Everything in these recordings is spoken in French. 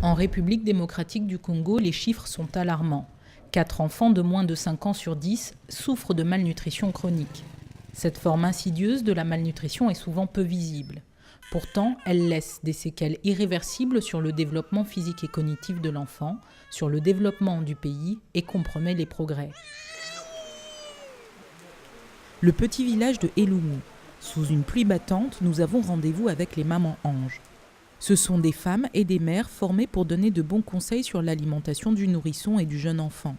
En République démocratique du Congo, les chiffres sont alarmants. 4 enfants de moins de 5 ans sur 10 souffrent de malnutrition chronique. Cette forme insidieuse de la malnutrition est souvent peu visible. Pourtant, elle laisse des séquelles irréversibles sur le développement physique et cognitif de l'enfant, sur le développement du pays et compromet les progrès. Le petit village de Elumu. Sous une pluie battante, nous avons rendez-vous avec les mamans anges. Ce sont des femmes et des mères formées pour donner de bons conseils sur l'alimentation du nourrisson et du jeune enfant.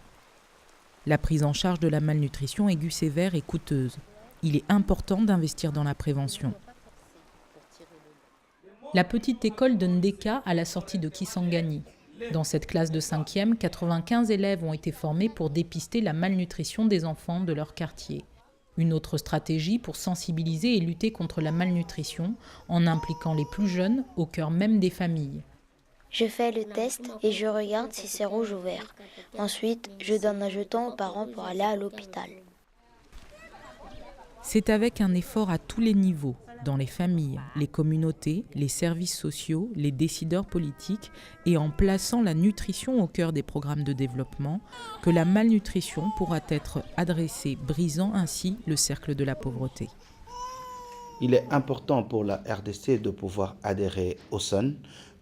La prise en charge de la malnutrition aiguë sévère est coûteuse. Il est important d'investir dans la prévention. La petite école de Ndeka à la sortie de Kisangani. Dans cette classe de 5e, 95 élèves ont été formés pour dépister la malnutrition des enfants de leur quartier. Une autre stratégie pour sensibiliser et lutter contre la malnutrition en impliquant les plus jeunes au cœur même des familles. Je fais le test et je regarde si c'est rouge ou vert. Ensuite, je donne un jeton aux parents pour aller à l'hôpital. C'est avec un effort à tous les niveaux, dans les familles, les communautés, les services sociaux, les décideurs politiques et en plaçant la nutrition au cœur des programmes de développement que la malnutrition pourra être adressée, brisant ainsi le cercle de la pauvreté. Il est important pour la RDC de pouvoir adhérer au SUN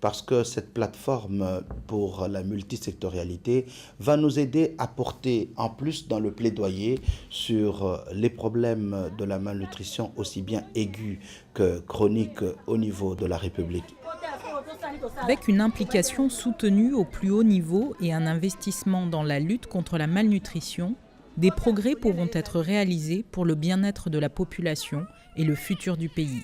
parce que cette plateforme pour la multisectorialité va nous aider à porter en plus dans le plaidoyer sur les problèmes de la malnutrition aussi bien aiguë que chronique au niveau de la République. Avec une implication soutenue au plus haut niveau et un investissement dans la lutte contre la malnutrition, des progrès pourront être réalisés pour le bien-être de la population et le futur du pays.